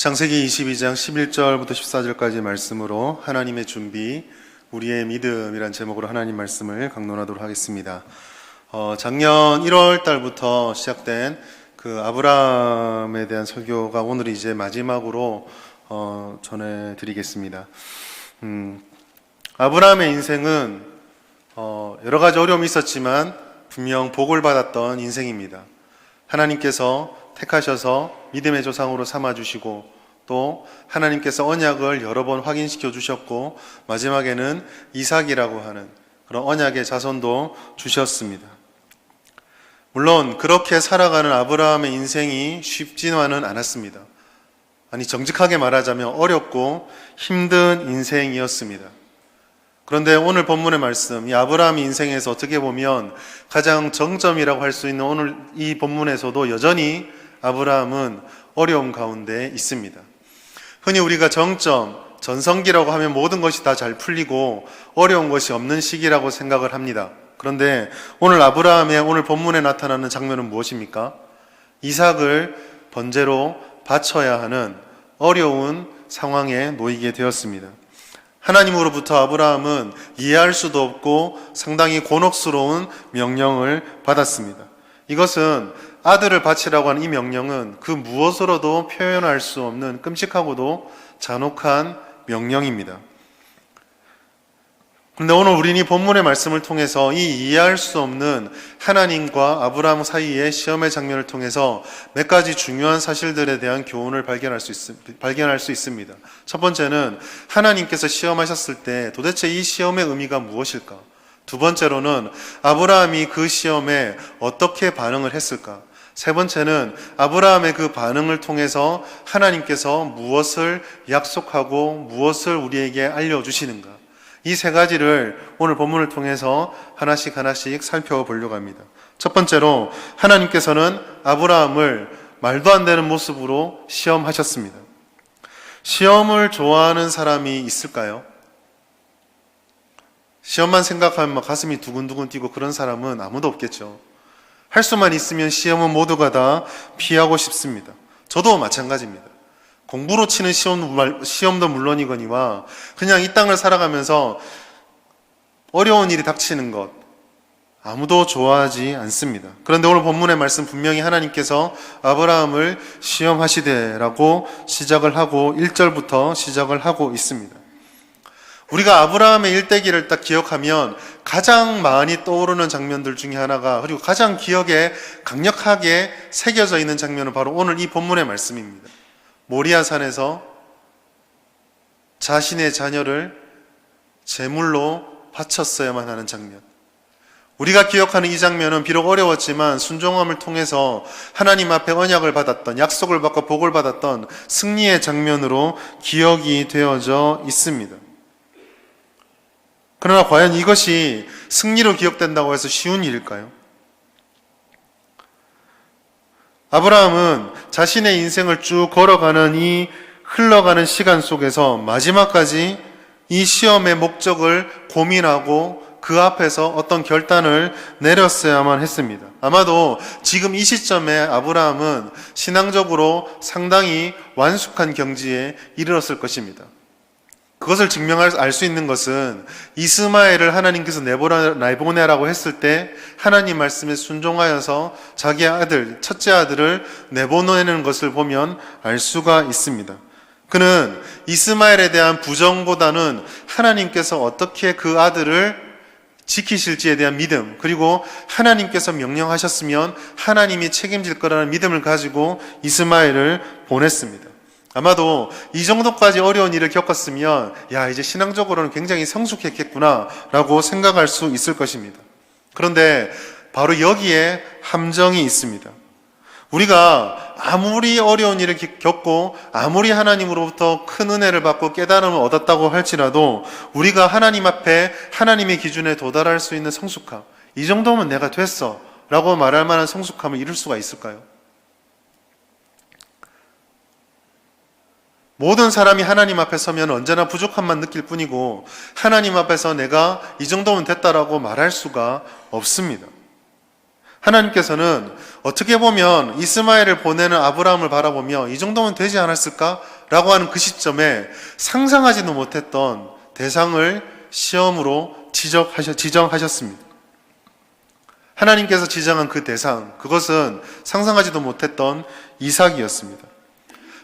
창세기 22장 11절부터 14절까지 말씀으로 하나님의 준비, 우리의 믿음이란 제목으로 하나님 말씀을 강론하도록 하겠습니다. 작년 1월 달부터 시작된 그 아브라함에 대한 설교가 오늘 이제 마지막으로 전해드리겠습니다. 아브라함의 인생은 여러 가지 어려움이 있었지만 분명 복을 받았던 인생입니다. 하나님께서 택하셔서 믿음의 조상으로 삼아주시고 또 하나님께서 언약을 여러 번 확인시켜 주셨고 마지막에는 이삭이라고 하는 그런 언약의 자손도 주셨습니다. 물론 그렇게 살아가는 아브라함의 인생이 쉽지만은 않았습니다. 아니, 정직하게 말하자면 어렵고 힘든 인생이었습니다. 그런데 오늘 본문의 말씀, 이 아브라함 인생에서 어떻게 보면 가장 정점이라고 할 수 있는 오늘 이 본문에서도 여전히 아브라함은 어려움 가운데 있습니다. 흔히 우리가 정점, 전성기라고 하면 모든 것이 다 잘 풀리고 어려운 것이 없는 시기라고 생각을 합니다. 그런데 오늘 아브라함의 오늘 본문에 나타나는 장면은 무엇입니까? 이삭을 번제로 바쳐야 하는 어려운 상황에 놓이게 되었습니다. 하나님으로부터 아브라함은 이해할 수도 없고 상당히 곤혹스러운 명령을 받았습니다. 이것은 아들을 바치라고 하는 이 명령은 그 무엇으로도 표현할 수 없는 끔찍하고도 잔혹한 명령입니다. 그런데 오늘 우리는 이 본문의 말씀을 통해서 이 이해할 수 없는 하나님과 아브라함 사이의 시험의 장면을 통해서 몇 가지 중요한 사실들에 대한 교훈을 발견할 수 있습니다. 첫 번째는 하나님께서 시험하셨을 때 도대체 이 시험의 의미가 무엇일까? 두 번째로는 아브라함이 그 시험에 어떻게 반응을 했을까? 세 번째는 아브라함의 그 반응을 통해서 하나님께서 무엇을 약속하고 무엇을 우리에게 알려주시는가? 이 세 가지를 오늘 본문을 통해서 하나씩 살펴보려고 합니다. 첫 번째로 하나님께서는 아브라함을 말도 안 되는 모습으로 시험하셨습니다. 시험을 좋아하는 사람이 있을까요? 시험만 생각하면 가슴이 두근두근 뛰고 그런 사람은 아무도 없겠죠. 할 수만 있으면 시험은 모두가 다 피하고 싶습니다. 저도 마찬가지입니다. 공부로 치는 시험도 물론이거니와 그냥 이 땅을 살아가면서 어려운 일이 닥치는 것 아무도 좋아하지 않습니다. 그런데 오늘 본문의 말씀 분명히 하나님께서 아브라함을 시험하시되라고 시작을 하고 1절부터 시작을 하고 있습니다. 우리가 아브라함의 일대기를 딱 기억하면 가장 많이 떠오르는 장면들 중에 하나가, 그리고 가장 기억에 강력하게 새겨져 있는 장면은 바로 오늘 이 본문의 말씀입니다. 모리아산에서 자신의 자녀를 제물로 바쳤어야만 하는 장면. 우리가 기억하는 이 장면은 비록 어려웠지만 순종함을 통해서 하나님 앞에 언약을 받았던, 약속을 받고 복을 받았던 승리의 장면으로 기억이 되어져 있습니다. 그러나 과연 이것이 승리로 기억된다고 해서 쉬운 일일까요? 아브라함은 자신의 인생을 쭉 걸어가는 이 흘러가는 시간 속에서 마지막까지 이 시험의 목적을 고민하고 그 앞에서 어떤 결단을 내렸어야만 했습니다. 아마도 지금 이 시점에 아브라함은 신앙적으로 상당히 완숙한 경지에 이르렀을 것입니다. 그것을 알 수 있는 것은 이스마엘을 하나님께서 내보내라고 했을 때 하나님 말씀에 순종하여서 자기 아들, 첫째 아들을 내보내는 것을 보면 알 수가 있습니다. 그는 이스마엘에 대한 부정보다는 하나님께서 어떻게 그 아들을 지키실지에 대한 믿음, 그리고 하나님께서 명령하셨으면 하나님이 책임질 거라는 믿음을 가지고 이스마엘을 보냈습니다. 아마도 이 정도까지 어려운 일을 겪었으면 이제 신앙적으로는 굉장히 성숙했겠구나 라고 생각할 수 있을 것입니다. 그런데 바로 여기에 함정이 있습니다. 우리가 아무리 어려운 일을 겪고 아무리 하나님으로부터 큰 은혜를 받고 깨달음을 얻었다고 할지라도 우리가 하나님 앞에 하나님의 기준에 도달할 수 있는 성숙함, 이 정도면 내가 됐어 라고 말할 만한 성숙함을 이룰 수가 있을까요? 모든 사람이 하나님 앞에 서면 언제나 부족함만 느낄 뿐이고 하나님 앞에서 내가 이 정도면 됐다라고 말할 수가 없습니다. 하나님께서는 어떻게 보면 이스마엘을 보내는 아브라함을 바라보며 이 정도면 되지 않았을까? 라고 하는 그 시점에 상상하지도 못했던 대상을 시험으로 지정하셨습니다. 하나님께서 지정한 그 대상, 그것은 상상하지도 못했던 이삭이었습니다.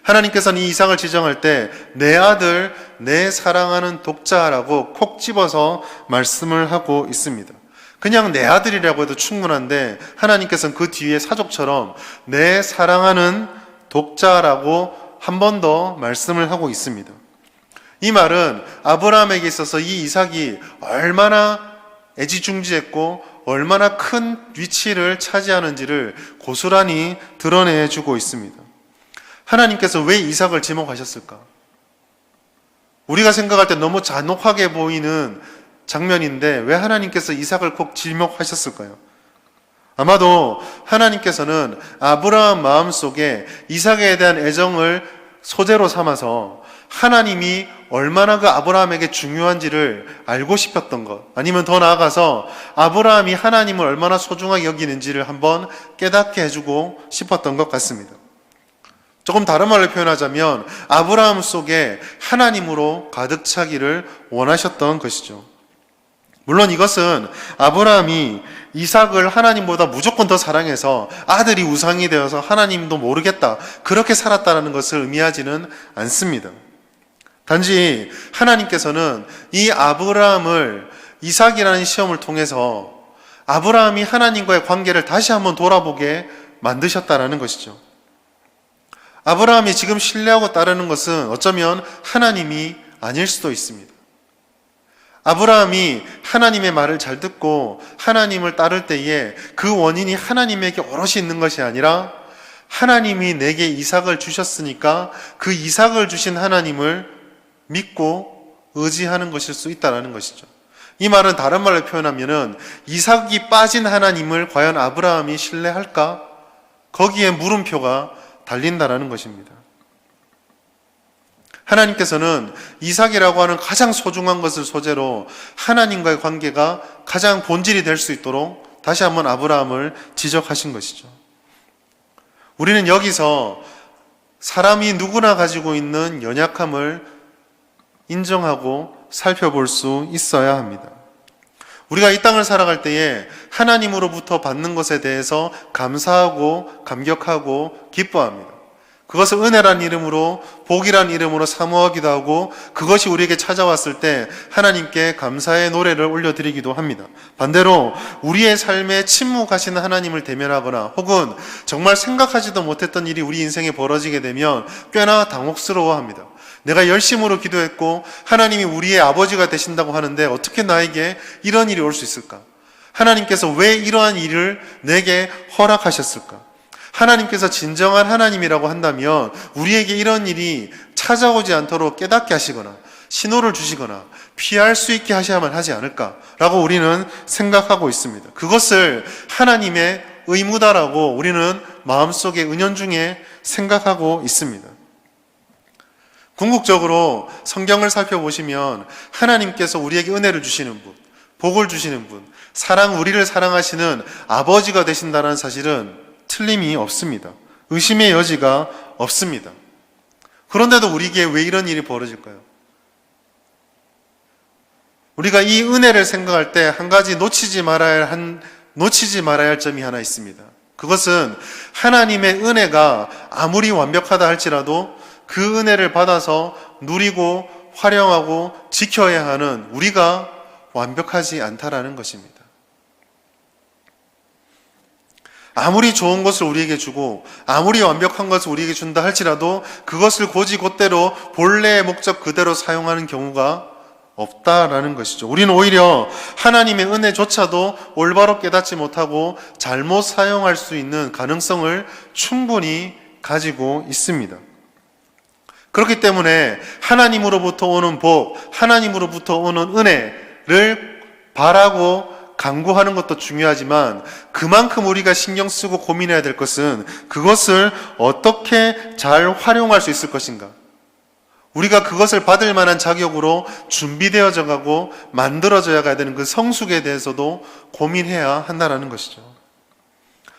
하나님께서는 이 이삭을 지정할 때 내 아들, 내 사랑하는 독자라고 콕 집어서 말씀을 하고 있습니다. 그냥 내 아들이라고 해도 충분한데 하나님께서는 그 뒤에 사족처럼 내 사랑하는 독자라고 한 번 더 말씀을 하고 있습니다. 이 말은 아브라함에게 있어서 이 이삭이 얼마나 애지중지했고 얼마나 큰 위치를 차지하는지를 고스란히 드러내주고 있습니다. 하나님께서 왜 이삭을 지목하셨을까? 우리가 생각할 때 너무 잔혹하게 보이는 장면인데 왜 하나님께서 이삭을 꼭 지목하셨을까요? 아마도 하나님께서는 아브라함 마음속에 이삭에 대한 애정을 소재로 삼아서 하나님이 얼마나 그 아브라함에게 중요한지를 알고 싶었던 것, 아니면 더 나아가서 아브라함이 하나님을 얼마나 소중하게 여기는지를 한번 깨닫게 해주고 싶었던 것 같습니다. 조금 다른 말로 표현하자면 아브라함 속에 하나님으로 가득 차기를 원하셨던 것이죠. 물론 이것은 아브라함이 이삭을 하나님보다 무조건 더 사랑해서 아들이 우상이 되어서 하나님도 모르겠다, 그렇게 살았다는 것을 의미하지는 않습니다. 단지 하나님께서는 이 아브라함을 이삭이라는 시험을 통해서 아브라함이 하나님과의 관계를 다시 한번 돌아보게 만드셨다는 것이죠. 아브라함이 지금 신뢰하고 따르는 것은 어쩌면 하나님이 아닐 수도 있습니다. 아브라함이 하나님의 말을 잘 듣고 하나님을 따를 때에 그 원인이 하나님에게 오롯이 있는 것이 아니라 하나님이 내게 이삭을 주셨으니까 그 이삭을 주신 하나님을 믿고 의지하는 것일 수 있다는 것이죠. 이 말은 다른 말로 표현하면은 이삭이 빠진 하나님을 과연 아브라함이 신뢰할까? 거기에 물음표가 달린다라는 것입니다. 하나님께서는 이삭이라고 하는 가장 소중한 것을 소재로 하나님과의 관계가 가장 본질이 될 수 있도록 다시 한번 아브라함을 지적하신 것이죠. 우리는 여기서 사람이 누구나 가지고 있는 연약함을 인정하고 살펴볼 수 있어야 합니다. 우리가 이 땅을 살아갈 때에 하나님으로부터 받는 것에 대해서 감사하고 감격하고 기뻐합니다. 그것을 은혜란 이름으로, 복이란 이름으로 사모하기도 하고 그것이 우리에게 찾아왔을 때 하나님께 감사의 노래를 올려드리기도 합니다. 반대로 우리의 삶에 침묵하시는 하나님을 대면하거나 혹은 정말 생각하지도 못했던 일이 우리 인생에 벌어지게 되면 꽤나 당혹스러워합니다. 내가 열심으로 기도했고 하나님이 우리의 아버지가 되신다고 하는데 어떻게 나에게 이런 일이 올 수 있을까? 하나님께서 왜 이러한 일을 내게 허락하셨을까? 하나님께서 진정한 하나님이라고 한다면 우리에게 이런 일이 찾아오지 않도록 깨닫게 하시거나 신호를 주시거나 피할 수 있게 하셔야만 하지 않을까라고 우리는 생각하고 있습니다. 그것을 하나님의 의무다라고 우리는 마음속에 은연중에 생각하고 있습니다. 궁극적으로 성경을 살펴보시면 하나님께서 우리에게 은혜를 주시는 분, 복을 주시는 분, 우리를 사랑하시는 아버지가 되신다는 사실은 틀림이 없습니다. 의심의 여지가 없습니다. 그런데도 우리에게 왜 이런 일이 벌어질까요? 우리가 이 은혜를 생각할 때 한 가지 놓치지 말아야 할 점이 하나 있습니다. 그것은 하나님의 은혜가 아무리 완벽하다 할지라도 그 은혜를 받아서 누리고 활용하고 지켜야 하는 우리가 완벽하지 않다라는 것입니다. 아무리 좋은 것을 우리에게 주고 아무리 완벽한 것을 우리에게 준다 할지라도 그것을 곧이곧대로 본래의 목적 그대로 사용하는 경우가 없다라는 것이죠. 우리는 오히려 하나님의 은혜조차도 올바로 깨닫지 못하고 잘못 사용할 수 있는 가능성을 충분히 가지고 있습니다. 그렇기 때문에 하나님으로부터 오는 복, 하나님으로부터 오는 은혜를 바라고 간구하는 것도 중요하지만 그만큼 우리가 신경 쓰고 고민해야 될 것은 그것을 어떻게 잘 활용할 수 있을 것인가. 우리가 그것을 받을 만한 자격으로 준비되어져 가고 만들어져야 가야 되는 그 성숙에 대해서도 고민해야 한다는 것이죠.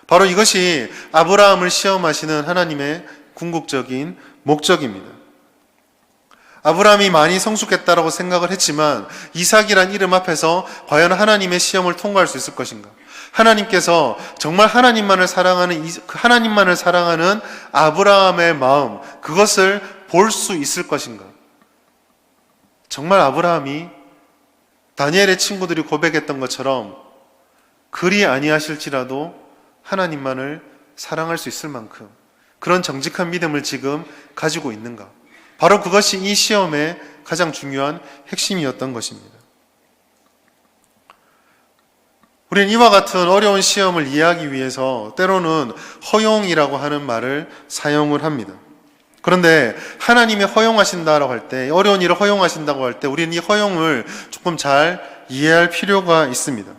바로 이것이 아브라함을 시험하시는 하나님의 궁극적인 목적입니다. 아브라함이 많이 성숙했다라고 생각을 했지만 이삭이란 이름 앞에서 과연 하나님의 시험을 통과할 수 있을 것인가? 하나님께서 정말 하나님만을 사랑하는 아브라함의 마음, 그것을 볼 수 있을 것인가? 정말 아브라함이 다니엘의 친구들이 고백했던 것처럼 그리 아니하실지라도 하나님만을 사랑할 수 있을 만큼 그런 정직한 믿음을 지금 가지고 있는가? 바로 그것이 이 시험의 가장 중요한 핵심이었던 것입니다. 우리는 이와 같은 어려운 시험을 이해하기 위해서 때로는 허용이라고 하는 말을 사용을 합니다. 그런데 하나님이 허용하신다라고 할 때, 어려운 일을 허용하신다고 할 때 우리는 이 허용을 조금 잘 이해할 필요가 있습니다.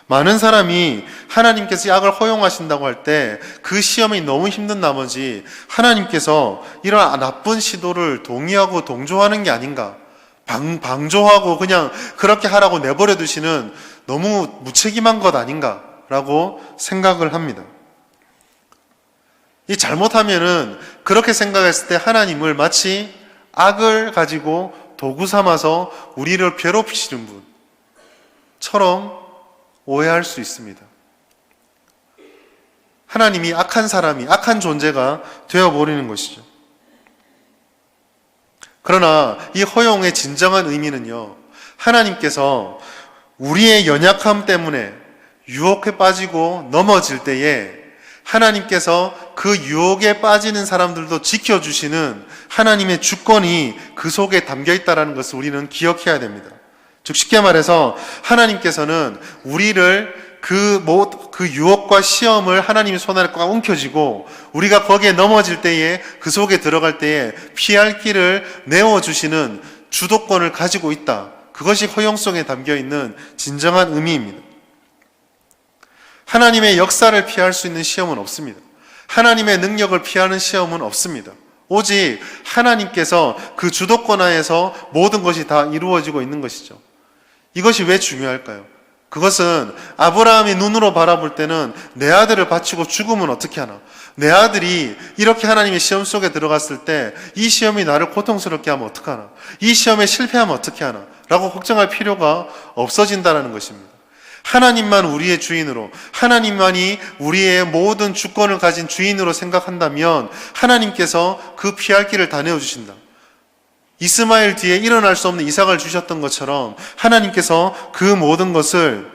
많은 사람이 하나님께서 약을 허용하신다고 할 때 그 시험이 너무 힘든 나머지 하나님께서 이런 나쁜 시도를 동의하고 동조하는 게 아닌가, 방조하고 그냥 그렇게 하라고 내버려 두시는 너무 무책임한 것 아닌가라고 생각을 합니다. 이 잘못하면은 그렇게 생각했을 때 하나님을 마치 악을 가지고 도구 삼아서 우리를 괴롭히시는 분처럼 오해할 수 있습니다. 하나님이 악한 사람이, 악한 존재가 되어버리는 것이죠. 그러나 이 허용의 진정한 의미는요, 하나님께서 우리의 연약함 때문에 유혹에 빠지고 넘어질 때에 하나님께서 그 유혹에 빠지는 사람들도 지켜주시는 하나님의 주권이 그 속에 담겨 있다는 것을 우리는 기억해야 됩니다. 즉 쉽게 말해서 하나님께서는 우리를 그 유혹과 시험을 하나님의 손 안에 꽉 움켜쥐고 우리가 거기에 넘어질 때에 그 속에 들어갈 때에 피할 길을 내어주시는 주도권을 가지고 있다. 그것이 허용성에 담겨 있는 진정한 의미입니다. 하나님의 역사를 피할 수 있는 시험은 없습니다. 하나님의 능력을 피하는 시험은 없습니다. 오직 하나님께서 그 주도권 하에서 모든 것이 다 이루어지고 있는 것이죠. 이것이 왜 중요할까요? 그것은 아브라함이 눈으로 바라볼 때는 내 아들을 바치고 죽으면 어떻게 하나? 내 아들이 이렇게 하나님의 시험 속에 들어갔을 때 이 시험이 나를 고통스럽게 하면 어떡하나? 이 시험에 실패하면 어떻게 하나? 라고 걱정할 필요가 없어진다는 것입니다. 하나님만 우리의 주인으로, 하나님만이 우리의 모든 주권을 가진 주인으로 생각한다면 하나님께서 그 피할 길을 다 내어주신다. 이스마엘 뒤에 일어날 수 없는 이삭을 주셨던 것처럼 하나님께서 그 모든 것을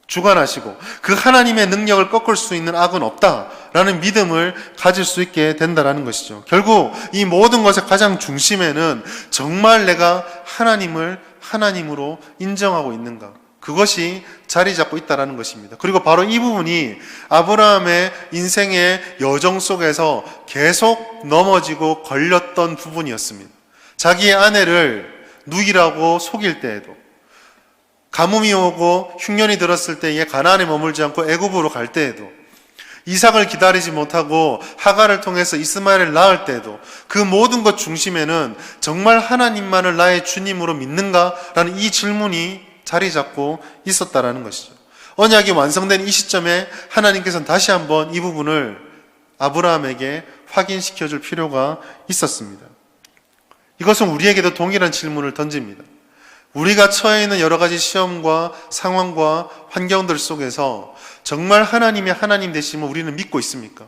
주관하시고 그 하나님의 능력을 꺾을 수 있는 악은 없다라는 믿음을 가질 수 있게 된다는 것이죠. 결국 이 모든 것의 가장 중심에는 정말 내가 하나님을 하나님으로 인정하고 있는가, 그것이 자리 잡고 있다는 것입니다. 그리고 바로 이 부분이 아브라함의 인생의 여정 속에서 계속 넘어지고 걸렸던 부분이었습니다. 자기의 아내를 누이라고 속일 때에도, 가뭄이 오고 흉년이 들었을 때에 가나안에 머물지 않고 애굽으로 갈 때에도, 이삭을 기다리지 못하고 하갈을 통해서 이스마엘을 낳을 때에도 그 모든 것 중심에는 정말 하나님만을 나의 주님으로 믿는가라는 이 질문이 자리 잡고 있었다라는 것이죠. 언약이 완성된 이 시점에 하나님께서는 다시 한번 이 부분을 아브라함에게 확인시켜 줄 필요가 있었습니다. 이것은 우리에게도 동일한 질문을 던집니다. 우리가 처해 있는 여러 가지 시험과 상황과 환경들 속에서 정말 하나님의 하나님 되심을 우리는 믿고 있습니까?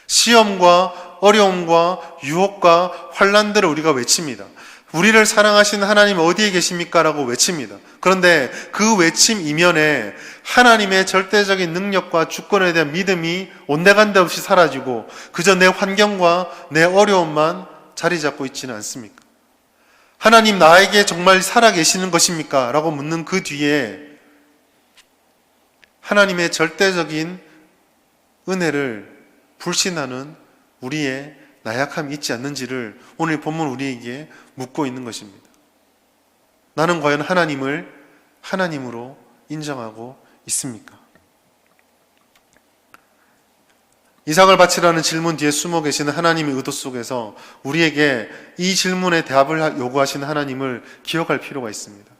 시험과 어려움과 유혹과 환난들을 우리가 외칩니다. 우리를 사랑하시는 하나님 어디에 계십니까? 라고 외칩니다. 그런데 그 외침 이면에 하나님의 절대적인 능력과 주권에 대한 믿음이 온데간데 없이 사라지고 그저 내 환경과 내 어려움만 자리 잡고 있지는 않습니까? 하나님 나에게 정말 살아계시는 것입니까? 라고 묻는 그 뒤에 하나님의 절대적인 은혜를 불신하는 우리의 나약함이 있지 않는지를 오늘 본문 우리에게 묻고 있는 것입니다. 나는 과연 하나님을 하나님으로 인정하고 있습니까? 이삭을 바치라는 질문 뒤에 숨어 계시는 하나님의 의도 속에서 우리에게 이 질문에 대답을 요구하시는 하나님을 기억할 필요가 있습니다.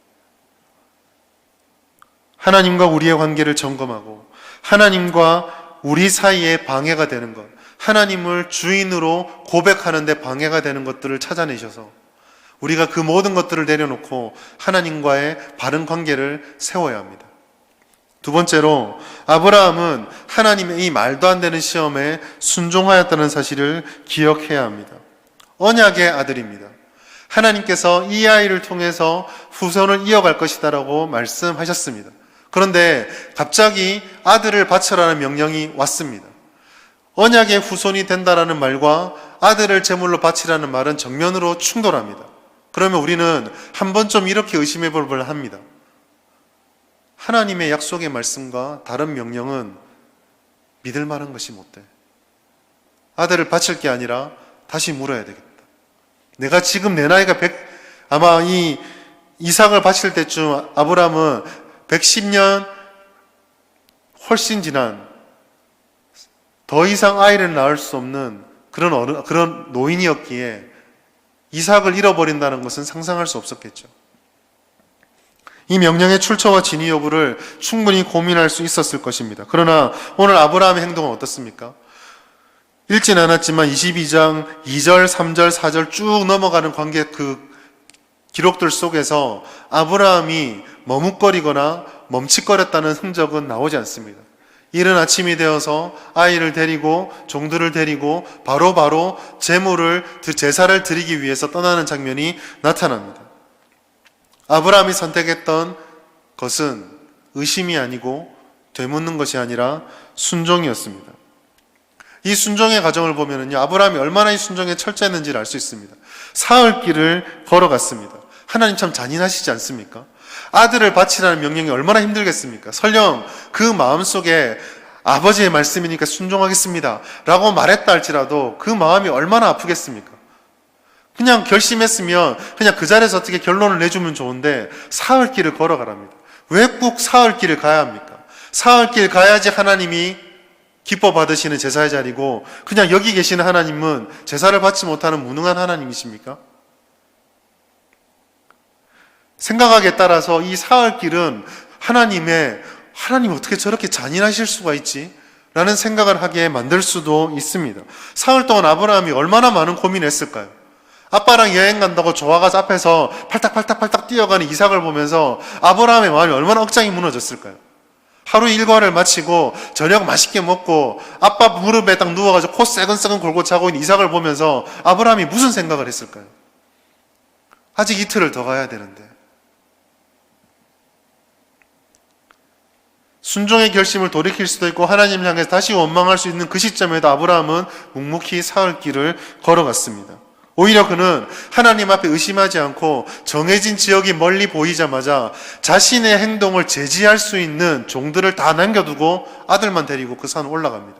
하나님과 우리의 관계를 점검하고 하나님과 우리 사이에 방해가 되는 것, 하나님을 주인으로 고백하는 데 방해가 되는 것들을 찾아내셔서 우리가 그 모든 것들을 내려놓고 하나님과의 바른 관계를 세워야 합니다. 두 번째로 아브라함은 하나님의 이 말도 안 되는 시험에 순종하였다는 사실을 기억해야 합니다. 언약의 아들입니다. 하나님께서 이 아이를 통해서 후손을 이어갈 것이다라고 말씀하셨습니다. 그런데 갑자기 아들을 바쳐라는 명령이 왔습니다. 언약의 후손이 된다라는 말과 아들을 제물로 바치라는 말은 정면으로 충돌합니다. 그러면 우리는 한 번 좀 이렇게 의심해 볼 합니다. 하나님의 약속의 말씀과 다른 명령은 믿을 만한 것이 못 돼. 아들을 바칠 게 아니라 다시 물어야 되겠다. 내가 지금 내 나이가 아마 이 이삭을 바칠 때쯤 아브라함은 110년 훨씬 지난 더 이상 아이를 낳을 수 없는 그런 노인이었기에 이삭을 잃어버린다는 것은 상상할 수 없었겠죠. 이 명령의 출처와 진위 여부를 충분히 고민할 수 있었을 것입니다. 그러나 오늘 아브라함의 행동은 어떻습니까? 읽진 않았지만 22장 2절, 3절, 4절 쭉 넘어가는 관계 그 기록들 속에서 아브라함이 머뭇거리거나 멈칫거렸다는 흔적은 나오지 않습니다. 이른 아침이 되어서 아이를 데리고 종들을 데리고 바로 제사를 드리기 위해서 떠나는 장면이 나타납니다. 아브라함이 선택했던 것은 의심이 아니고 되묻는 것이 아니라 순종이었습니다. 이 순종의 과정을 보면은요, 아브라함이 얼마나 이 순종에 철저했는지를 알 수 있습니다. 사흘 길을 걸어갔습니다. 하나님 참 잔인하시지 않습니까? 아들을 바치라는 명령이 얼마나 힘들겠습니까? 설령 그 마음속에 아버지의 말씀이니까 순종하겠습니다 라고 말했다 할지라도 그 마음이 얼마나 아프겠습니까? 그냥 결심했으면 그냥 그 자리에서 어떻게 결론을 내주면 좋은데 사흘 길을 걸어가랍니다. 왜 꼭 사흘 길을 가야 합니까? 사흘 길 가야지 하나님이 기뻐 받으시는 제사의 자리고 그냥 여기 계시는 하나님은 제사를 받지 못하는 무능한 하나님이십니까? 생각하기에 따라서 이 사흘 길은 하나님 어떻게 저렇게 잔인하실 수가 있지? 라는 생각을 하게 만들 수도 있습니다. 사흘 동안 아브라함이 얼마나 많은 고민을 했을까요? 아빠랑 여행 간다고 좋아가서 앞에서 팔딱팔딱 뛰어가는 이삭을 보면서 아브라함의 마음이 얼마나 억장이 무너졌을까요? 하루 일과를 마치고 저녁 맛있게 먹고 아빠 무릎에 딱 누워가지고 코 새근새근 골고 자고 있는 이삭을 보면서 아브라함이 무슨 생각을 했을까요? 아직 이틀을 더 가야 되는데. 순종의 결심을 돌이킬 수도 있고 하나님을 향해서 다시 원망할 수 있는 그 시점에도 아브라함은 묵묵히 사흘 길을 걸어갔습니다. 오히려 그는 하나님 앞에 의심하지 않고 정해진 지역이 멀리 보이자마자 자신의 행동을 제지할 수 있는 종들을 다 남겨두고 아들만 데리고 그 산을 올라갑니다.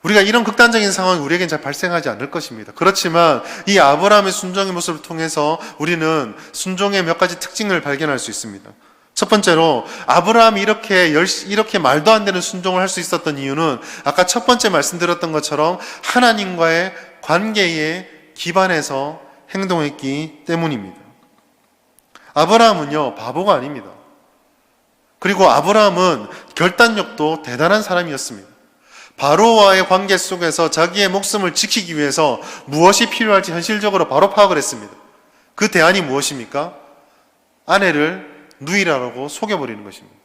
우리가 이런 극단적인 상황이 우리에겐 잘 발생하지 않을 것입니다. 그렇지만 이 아브라함의 순종의 모습을 통해서 우리는 순종의 몇 가지 특징을 발견할 수 있습니다. 첫 번째로 아브라함이 이렇게 말도 안 되는 순종을 할 수 있었던 이유는 아까 첫 번째 말씀드렸던 것처럼 하나님과의 관계에 기반해서 행동했기 때문입니다. 아브라함은요, 바보가 아닙니다. 그리고 아브라함은 결단력도 대단한 사람이었습니다. 바로와의 관계 속에서 자기의 목숨을 지키기 위해서 무엇이 필요할지 현실적으로 바로 파악을 했습니다. 그 대안이 무엇입니까? 아내를 누이라고 속여버리는 것입니다.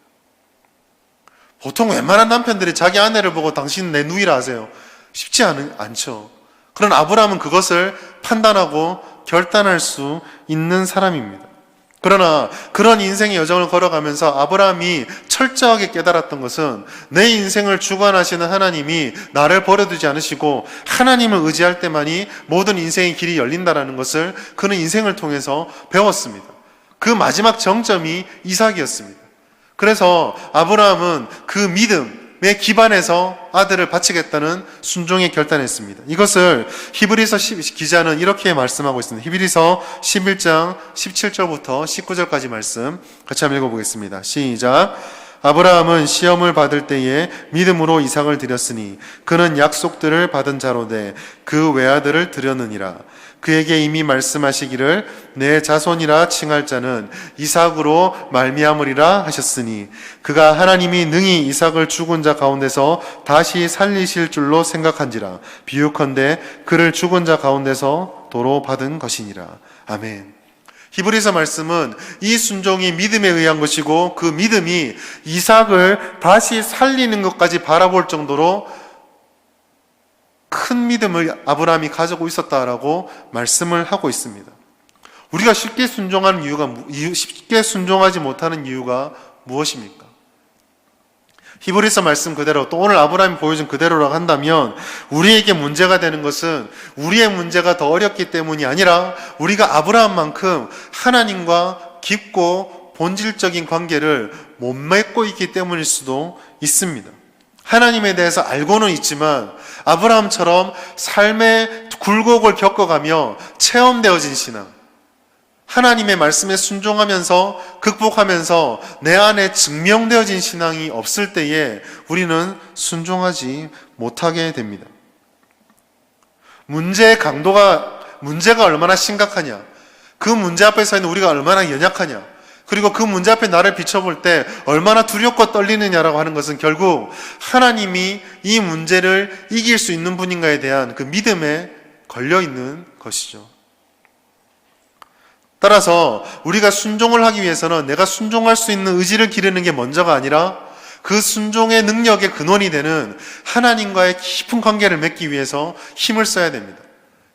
보통 웬만한 남편들이 자기 아내를 보고 당신 내 누이라 하세요. 쉽지 않죠. 그런 아브라함은 그것을 판단하고 결단할 수 있는 사람입니다. 그러나 그런 인생의 여정을 걸어가면서 아브라함이 철저하게 깨달았던 것은 내 인생을 주관하시는 하나님이 나를 버려두지 않으시고 하나님을 의지할 때만이 모든 인생의 길이 열린다는 것을 그는 인생을 통해서 배웠습니다. 그 마지막 정점이 이삭이었습니다. 그래서 아브라함은 그 믿음에 기반해서 아들을 바치겠다는 순종에 결단했습니다. 이것을 히브리서 기자는 이렇게 말씀하고 있습니다. 히브리서 11장 17절부터 19절까지 말씀 같이 한번 읽어보겠습니다. 시작. 아브라함은 시험을 받을 때에 믿음으로 이삭을 드렸으니 그는 약속들을 받은 자로되 그 외아들을 드렸느니라. 그에게 이미 말씀하시기를 내 자손이라 칭할 자는 이삭으로 말미암으리라 하셨으니 그가 하나님이 능히 이삭을 죽은 자 가운데서 다시 살리실 줄로 생각한지라. 비유컨대 그를 죽은 자 가운데서 도로 받은 것이니라. 아멘. 히브리서 말씀은 이 순종이 믿음에 의한 것이고 그 믿음이 이삭을 다시 살리는 것까지 바라볼 정도로 큰 믿음을 아브라함이 가지고 있었다라고 말씀을 하고 있습니다. 우리가 쉽게 순종하지 못하는 이유가 무엇입니까? 히브리서 말씀 그대로, 또 오늘 아브라함이 보여준 그대로라고 한다면 우리에게 문제가 되는 것은 우리의 문제가 더 어렵기 때문이 아니라 우리가 아브라함만큼 하나님과 깊고 본질적인 관계를 못 맺고 있기 때문일 수도 있습니다. 하나님에 대해서 알고는 있지만 아브라함처럼 삶의 굴곡을 겪어가며 체험되어진 신앙, 하나님의 말씀에 순종하면서 극복하면서 내 안에 증명되어진 신앙이 없을 때에 우리는 순종하지 못하게 됩니다. 문제가 얼마나 심각하냐, 그 문제 앞에서는 우리가 얼마나 연약하냐, 그리고 그 문제 앞에 나를 비춰볼 때 얼마나 두렵고 떨리느냐라고 하는 것은 결국 하나님이 이 문제를 이길 수 있는 분인가에 대한 그 믿음에 걸려있는 것이죠. 따라서 우리가 순종을 하기 위해서는 내가 순종할 수 있는 의지를 기르는 게 먼저가 아니라 그 순종의 능력의 근원이 되는 하나님과의 깊은 관계를 맺기 위해서 힘을 써야 됩니다.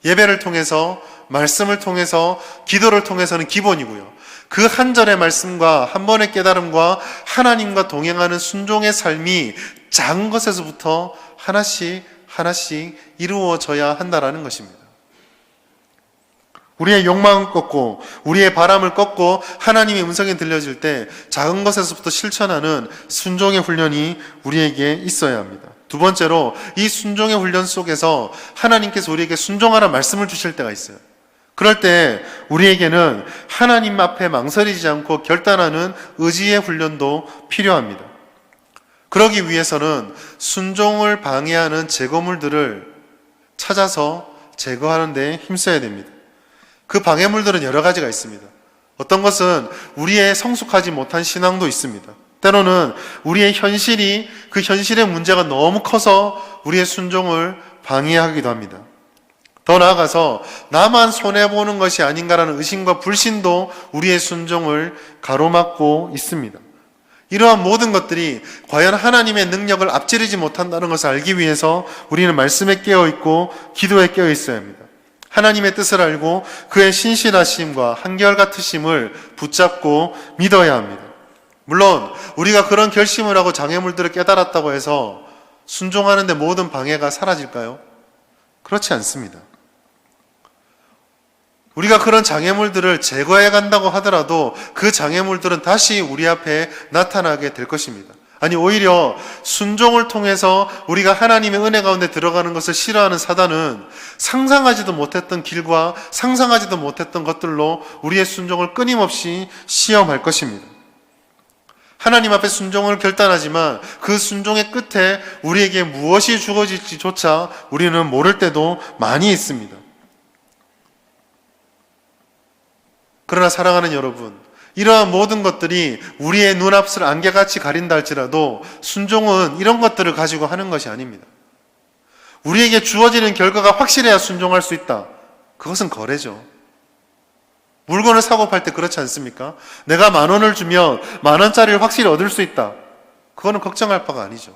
예배를 통해서, 말씀을 통해서, 기도를 통해서는 기본이고요. 그 한 절의 말씀과 한 번의 깨달음과 하나님과 동행하는 순종의 삶이 작은 것에서부터 하나씩 이루어져야 한다라는 것입니다. 우리의 욕망을 꺾고 우리의 바람을 꺾고 하나님의 음성이 들려질 때 작은 것에서부터 실천하는 순종의 훈련이 우리에게 있어야 합니다. 두 번째로 이 순종의 훈련 속에서 하나님께서 우리에게 순종하라 말씀을 주실 때가 있어요. 그럴 때 우리에게는 하나님 앞에 망설이지 않고 결단하는 의지의 훈련도 필요합니다. 그러기 위해서는 순종을 방해하는 제거물들을 찾아서 제거하는 데 힘써야 됩니다. 그 방해물들은 여러 가지가 있습니다. 어떤 것은 우리의 성숙하지 못한 신앙도 있습니다. 때로는 우리의 현실이, 그 현실의 문제가 너무 커서 우리의 순종을 방해하기도 합니다. 더 나아가서 나만 손해보는 것이 아닌가라는 의심과 불신도 우리의 순종을 가로막고 있습니다. 이러한 모든 것들이 과연 하나님의 능력을 앞지르지 못한다는 것을 알기 위해서 우리는 말씀에 깨어있고 기도에 깨어있어야 합니다. 하나님의 뜻을 알고 그의 신실하심과 한결같으심을 붙잡고 믿어야 합니다. 물론 우리가 그런 결심을 하고 장애물들을 깨달았다고 해서 순종하는데 모든 방해가 사라질까요? 그렇지 않습니다. 우리가 그런 장애물들을 제거해 간다고 하더라도 그 장애물들은 다시 우리 앞에 나타나게 될 것입니다. 아니, 오히려 순종을 통해서 우리가 하나님의 은혜 가운데 들어가는 것을 싫어하는 사단은 상상하지도 못했던 길과 상상하지도 못했던 것들로 우리의 순종을 끊임없이 시험할 것입니다. 하나님 앞에 순종을 결단하지만 그 순종의 끝에 우리에게 무엇이 주어질지조차 우리는 모를 때도 많이 있습니다. 그러나 사랑하는 여러분, 이러한 모든 것들이 우리의 눈앞을 안개같이 가린다 할지라도 순종은 이런 것들을 가지고 하는 것이 아닙니다. 우리에게 주어지는 결과가 확실해야 순종할 수 있다. 그것은 거래죠. 물건을 사고 팔 때 그렇지 않습니까? 내가 10,000원을 주면 10,000원짜리를 확실히 얻을 수 있다. 그거는 걱정할 바가 아니죠.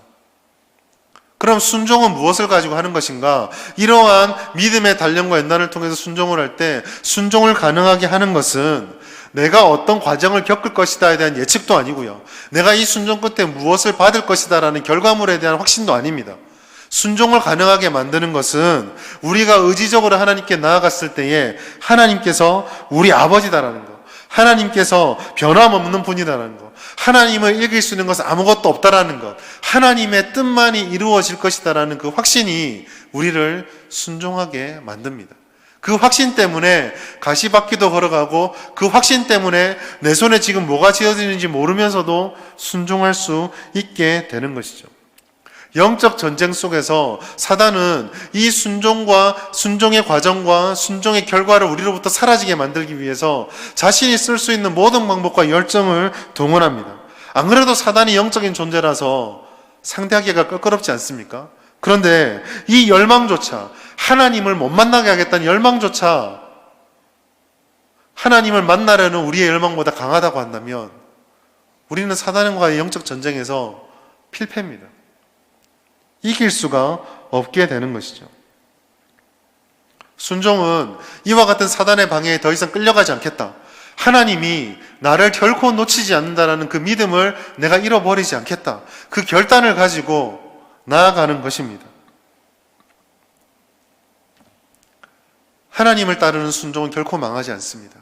그럼 순종은 무엇을 가지고 하는 것인가? 이러한 믿음의 단련과 연단을 통해서 순종을 할 때 순종을 가능하게 하는 것은 내가 어떤 과정을 겪을 것이다에 대한 예측도 아니고요. 내가 이 순종 끝에 무엇을 받을 것이다라는 결과물에 대한 확신도 아닙니다. 순종을 가능하게 만드는 것은 우리가 의지적으로 하나님께 나아갔을 때에 하나님께서 우리 아버지다라는 것, 하나님께서 변함없는 분이다라는 것, 하나님을 이길 수 있는 것은 아무것도 없다라는 것, 하나님의 뜻만이 이루어질 것이다라는 그 확신이 우리를 순종하게 만듭니다. 그 확신 때문에 가시밭길도 걸어가고 그 확신 때문에 내 손에 지금 뭐가 쥐어지는지 모르면서도 순종할 수 있게 되는 것이죠. 영적 전쟁 속에서 사단은 이 순종과 순종의 과정과 순종의 결과를 우리로부터 사라지게 만들기 위해서 자신이 쓸 수 있는 모든 방법과 열정을 동원합니다. 안 그래도 사단이 영적인 존재라서 상대하기가 껄끄럽지 않습니까? 그런데 이 열망조차 하나님을 못 만나게 하겠다는 열망조차 하나님을 만나려는 우리의 열망보다 강하다고 한다면 우리는 사단과의 영적 전쟁에서 필패입니다. 이길 수가 없게 되는 것이죠. 순종은 이와 같은 사단의 방해에 더 이상 끌려가지 않겠다. 하나님이 나를 결코 놓치지 않는다라는 그 믿음을 내가 잃어버리지 않겠다. 그 결단을 가지고 나아가는 것입니다. 하나님을 따르는 순종은 결코 망하지 않습니다.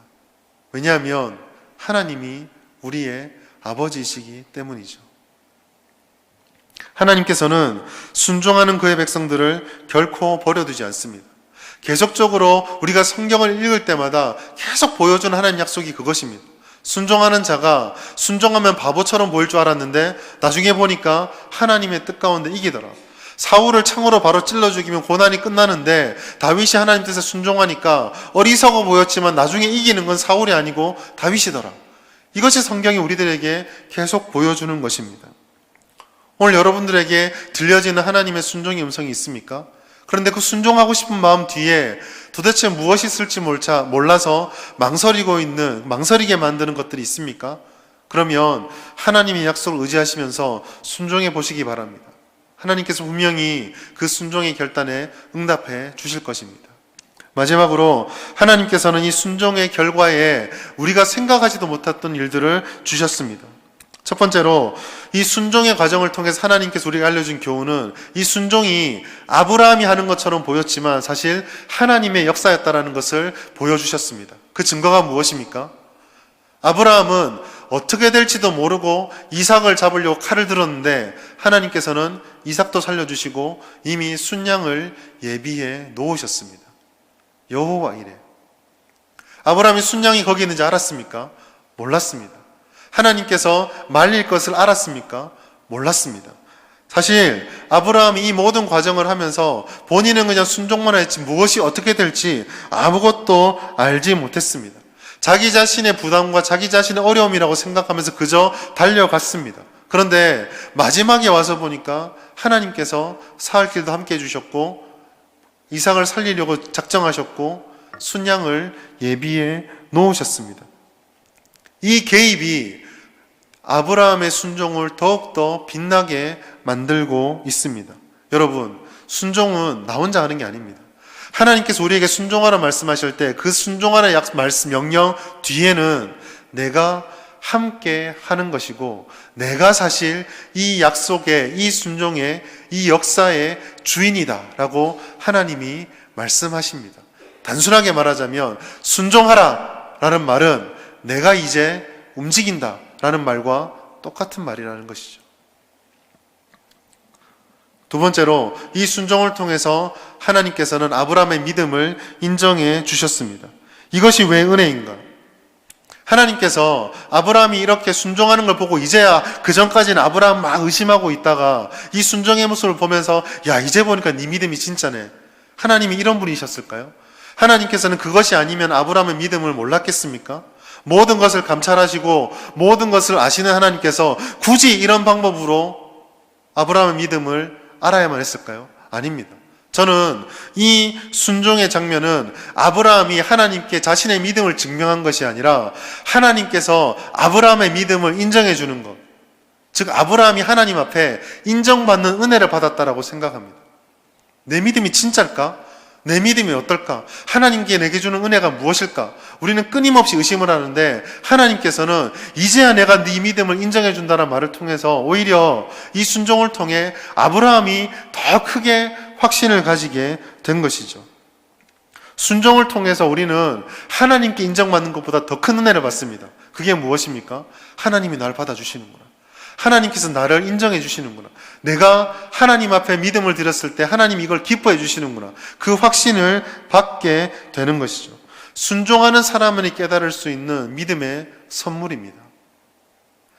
왜냐하면 하나님이 우리의 아버지이시기 때문이죠. 하나님께서는 순종하는 그의 백성들을 결코 버려두지 않습니다. 계속적으로 우리가 성경을 읽을 때마다 계속 보여주는 하나님 약속이 그것입니다. 순종하는 자가 순종하면 바보처럼 보일 줄 알았는데 나중에 보니까 하나님의 뜻 가운데 이기더라. 사울을 창으로 바로 찔러 죽이면 고난이 끝나는데 다윗이 하나님 뜻에 순종하니까 어리석어 보였지만 나중에 이기는 건 사울이 아니고 다윗이더라. 이것이 성경이 우리들에게 계속 보여주는 것입니다. 오늘 여러분들에게 들려지는 하나님의 순종의 음성이 있습니까? 그런데 그 순종하고 싶은 마음 뒤에 도대체 무엇이 있을지 몰라서 망설이게 만드는 것들이 있습니까? 그러면 하나님의 약속을 의지하시면서 순종해 보시기 바랍니다. 하나님께서 분명히 그 순종의 결단에 응답해 주실 것입니다. 마지막으로 하나님께서는 이 순종의 결과에 우리가 생각하지도 못했던 일들을 주셨습니다. 첫 번째로 이 순종의 과정을 통해서 하나님께서 우리가 알려준 교훈은 이 순종이 아브라함이 하는 것처럼 보였지만 사실 하나님의 역사였다라는 것을 보여주셨습니다. 그 증거가 무엇입니까? 아브라함은 어떻게 될지도 모르고 이삭을 잡으려고 칼을 들었는데 하나님께서는 이삭도 살려주시고 이미 순양을 예비해 놓으셨습니다. 여호와 이레. 아브라함이 순양이 거기 있는지 알았습니까? 몰랐습니다. 하나님께서 말릴 것을 알았습니까? 몰랐습니다. 사실 아브라함이 이 모든 과정을 하면서 본인은 그냥 순종만 했지 무엇이 어떻게 될지 아무것도 알지 못했습니다. 자기 자신의 부담과 자기 자신의 어려움이라고 생각하면서 그저 달려갔습니다. 그런데 마지막에 와서 보니까 하나님께서 사흘 길도 함께 해주셨고 이삭을 살리려고 작정하셨고 순양을 예비해 놓으셨습니다. 이 개입이 아브라함의 순종을 더욱더 빛나게 만들고 있습니다. 여러분, 순종은 나 혼자 하는 게 아닙니다. 하나님께서 우리에게 순종하라 말씀하실 때 그 순종하라 말씀 명령 뒤에는 내가 함께 하는 것이고 내가 사실 이 약속의 이 순종의 이 역사의 주인이다 라고 하나님이 말씀하십니다. 단순하게 말하자면 순종하라 라는 말은 내가 이제 움직인다 라는 말과 똑같은 말이라는 것이죠. 두 번째로 이 순종을 통해서 하나님께서는 아브라함의 믿음을 인정해 주셨습니다. 이것이 왜 은혜인가? 하나님께서 아브라함이 이렇게 순종하는 걸 보고 이제야 그전까지는 아브라함 막 의심하고 있다가 이 순종의 모습을 보면서 야 이제 보니까 네 믿음이 진짜네. 하나님이 이런 분이셨을까요? 하나님께서는 그것이 아니면 아브라함의 믿음을 몰랐겠습니까? 모든 것을 감찰하시고 모든 것을 아시는 하나님께서 굳이 이런 방법으로 아브라함의 믿음을 알아야만 했을까요? 아닙니다. 저는 이 순종의 장면은 아브라함이 하나님께 자신의 믿음을 증명한 것이 아니라 하나님께서 아브라함의 믿음을 인정해 주는 것, 즉 아브라함이 하나님 앞에 인정받는 은혜를 받았다라고 생각합니다. 내 믿음이 진짜일까? 내 믿음이 어떨까? 하나님께 내게 주는 은혜가 무엇일까? 우리는 끊임없이 의심을 하는데 하나님께서는 이제야 내가 네 믿음을 인정해 준다는 말을 통해서 오히려 이 순종을 통해 아브라함이 더 크게 확신을 가지게 된 것이죠. 순종을 통해서 우리는 하나님께 인정받는 것보다 더 큰 은혜를 받습니다. 그게 무엇입니까? 하나님이 날 받아주시는구나. 하나님께서 나를 인정해 주시는구나. 내가 하나님 앞에 믿음을 드렸을 때 하나님 이걸 기뻐해 주시는구나. 그 확신을 받게 되는 것이죠. 순종하는 사람만이 깨달을 수 있는 믿음의 선물입니다.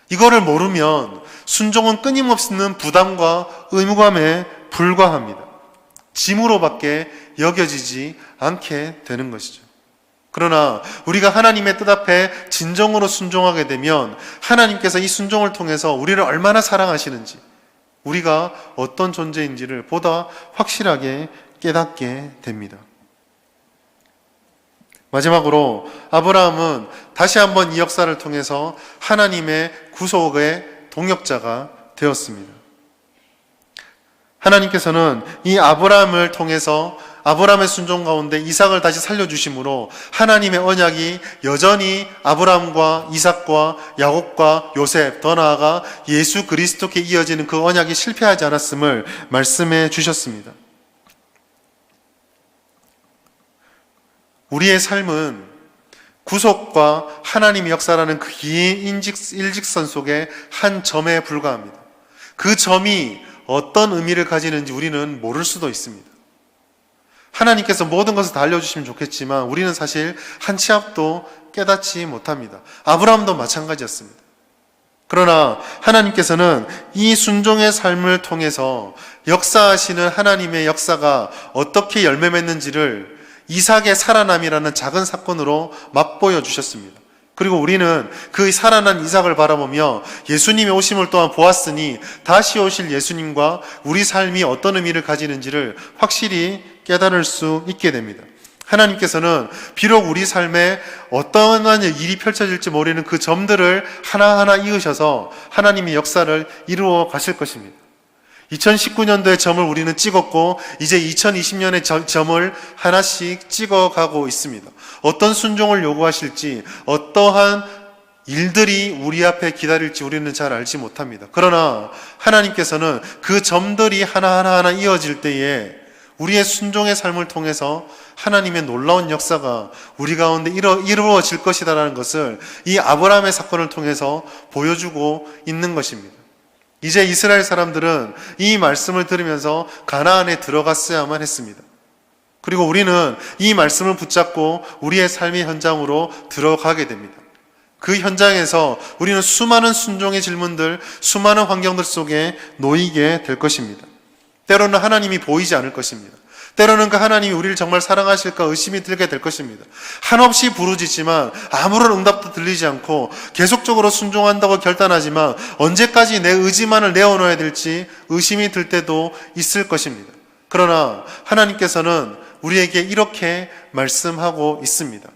이거를 모르면 순종은 끊임없는 부담과 의무감에 불과합니다. 짐으로밖에 여겨지지 않게 되는 것이죠. 그러나 우리가 하나님의 뜻 앞에 진정으로 순종하게 되면 하나님께서 이 순종을 통해서 우리를 얼마나 사랑하시는지, 우리가 어떤 존재인지를 보다 확실하게 깨닫게 됩니다. 마지막으로 아브라함은 다시 한번 이 역사를 통해서 하나님의 구속의 동역자가 되었습니다. 하나님께서는 이 아브라함을 통해서 아브라함의 순종 가운데 이삭을 다시 살려주심으로 하나님의 언약이 여전히 아브라함과 이삭과 야곱과 요셉, 더 나아가 예수 그리스도께 이어지는 그 언약이 실패하지 않았음을 말씀해 주셨습니다. 우리의 삶은 구속과 하나님의 역사라는 그 긴 일직선 속의 한 점에 불과합니다. 그 점이 어떤 의미를 가지는지 우리는 모를 수도 있습니다. 하나님께서 모든 것을 다 알려주시면 좋겠지만 우리는 사실 한 치 앞도 깨닫지 못합니다. 아브라함도 마찬가지였습니다. 그러나 하나님께서는 이 순종의 삶을 통해서 역사하시는 하나님의 역사가 어떻게 열매 맺는지를 이삭의 살아남이라는 작은 사건으로 맛보여 주셨습니다. 그리고 우리는 그 살아난 이삭을 바라보며 예수님의 오심을 또한 보았으니 다시 오실 예수님과 우리 삶이 어떤 의미를 가지는지를 확실히 깨달을 수 있게 됩니다. 하나님께서는 비록 우리 삶에 어떠한 일이 펼쳐질지 모르는 그 점들을 하나하나 이으셔서 하나님의 역사를 이루어 가실 것입니다. 2019년도의 점을 우리는 찍었고 이제 2020년의 점을 하나씩 찍어가고 있습니다. 어떤 순종을 요구하실지 어떠한 일들이 우리 앞에 기다릴지 우리는 잘 알지 못합니다. 그러나 하나님께서는 그 점들이 하나하나 이어질 때에 우리의 순종의 삶을 통해서 하나님의 놀라운 역사가 우리 가운데 이루어질 것이다라는 것을 이 아브라함의 사건을 통해서 보여주고 있는 것입니다. 이제 이스라엘 사람들은 이 말씀을 들으면서 가나안에 들어갔어야만 했습니다. 그리고 우리는 이 말씀을 붙잡고 우리의 삶의 현장으로 들어가게 됩니다. 그 현장에서 우리는 수많은 순종의 질문들, 수많은 환경들 속에 놓이게 될 것입니다. 때로는 하나님이 보이지 않을 것입니다. 때로는 그 하나님이 우리를 정말 사랑하실까 의심이 들게 될 것입니다. 한없이 부르짖지만 아무런 응답도 들리지 않고 계속적으로 순종한다고 결단하지만 언제까지 내 의지만을 내어놓아야 될지 의심이 들 때도 있을 것입니다. 그러나 하나님께서는 우리에게 이렇게 말씀하고 있습니다.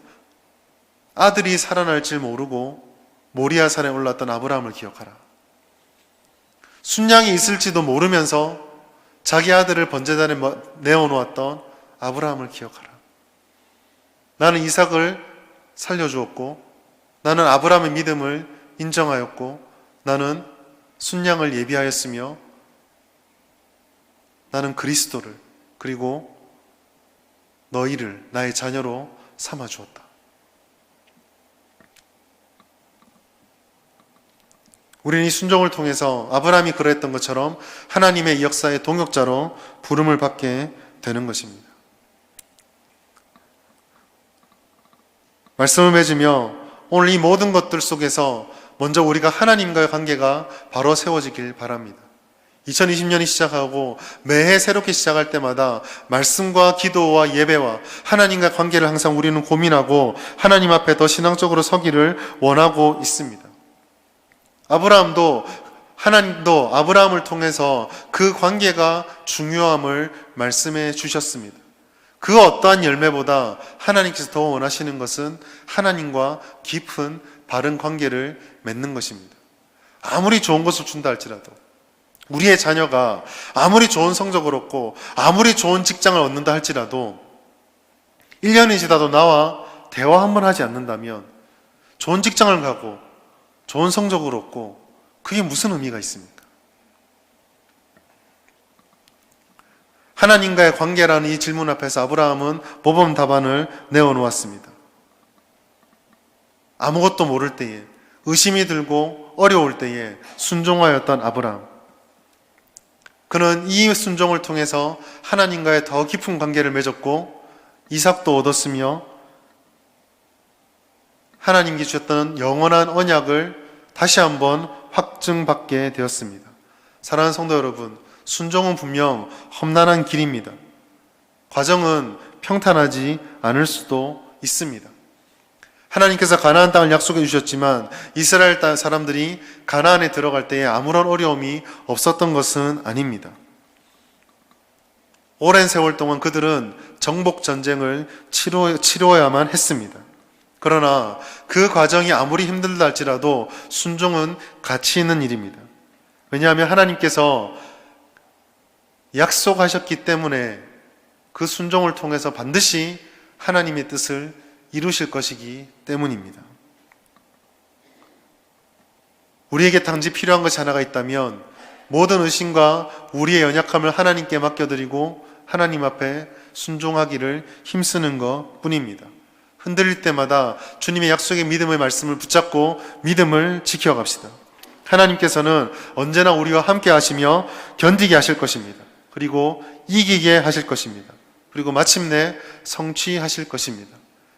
아들이 살아날 줄 모르고 모리아산에 올랐던 아브라함을 기억하라. 순양이 있을지도 모르면서 자기 아들을 번제단에 내어놓았던 아브라함을 기억하라. 나는 이삭을 살려주었고 나는 아브라함의 믿음을 인정하였고 나는 순양을 예비하였으며 나는 그리스도를 그리고 너희를 나의 자녀로 삼아주었다. 우리는 이 순종을 통해서 아브라함이 그랬던 것처럼 하나님의 이 역사의 동역자로 부름을 받게 되는 것입니다. 말씀을 맺으며 오늘 이 모든 것들 속에서 먼저 우리가 하나님과의 관계가 바로 세워지길 바랍니다. 2020년이 시작하고 매해 새롭게 시작할 때마다 말씀과 기도와 예배와 하나님과의 관계를 항상 우리는 고민하고 하나님 앞에 더 신앙적으로 서기를 원하고 있습니다. 하나님도 아브라함을 통해서 그 관계가 중요함을 말씀해 주셨습니다. 그 어떠한 열매보다 하나님께서 더 원하시는 것은 하나님과 깊은 바른 관계를 맺는 것입니다. 아무리 좋은 것을 준다 할지라도 우리의 자녀가 아무리 좋은 성적을 얻고 아무리 좋은 직장을 얻는다 할지라도 1년이 지나도 나와 대화 한번 하지 않는다면 좋은 직장을 가고 좋은 성적을 얻고 그게 무슨 의미가 있습니까? 하나님과의 관계라는 이 질문 앞에서 아브라함은 모범 답안을 내어놓았습니다. 아무것도 모를 때에 의심이 들고 어려울 때에 순종하였던 아브라함. 그는 이 순종을 통해서 하나님과의 더 깊은 관계를 맺었고 이삭도 얻었으며 하나님께 주셨던 영원한 언약을 다시 한번 확증받게 되었습니다. 사랑하는 성도 여러분, 순종은 분명 험난한 길입니다. 과정은 평탄하지 않을 수도 있습니다. 하나님께서 가나안 땅을 약속해 주셨지만 이스라엘 땅 사람들이 가나안에 들어갈 때에 아무런 어려움이 없었던 것은 아닙니다. 오랜 세월 동안 그들은 정복 전쟁을 치루어야만 했습니다. 그러나 그 과정이 아무리 힘들다 할지라도 순종은 가치 있는 일입니다. 왜냐하면 하나님께서 약속하셨기 때문에 그 순종을 통해서 반드시 하나님의 뜻을 이루실 것이기 때문입니다. 우리에게 단지 필요한 것이 하나가 있다면 모든 의심과 우리의 연약함을 하나님께 맡겨드리고 하나님 앞에 순종하기를 힘쓰는 것 뿐입니다. 흔들릴 때마다 주님의 약속의 믿음의 말씀을 붙잡고 믿음을 지켜갑시다. 하나님께서는 언제나 우리와 함께 하시며 견디게 하실 것입니다. 그리고 이기게 하실 것입니다. 그리고 마침내 성취하실 것입니다.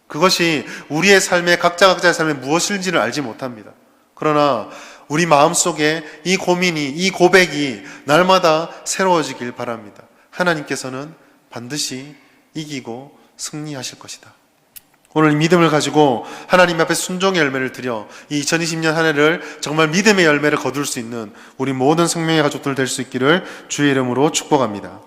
그것이 우리의 삶의 각자의 삶에 무엇인지를 알지 못합니다. 그러나 우리 마음속에 이 고민이, 이 고백이 날마다 새로워지길 바랍니다. 하나님께서는 반드시 이기고 승리하실 것이다. 오늘 이 믿음을 가지고 하나님 앞에 순종의 열매를 드려 이 2020년 한 해를 정말 믿음의 열매를 거둘 수 있는 우리 모든 생명의 가족들 될 수 있기를 주의 이름으로 축복합니다.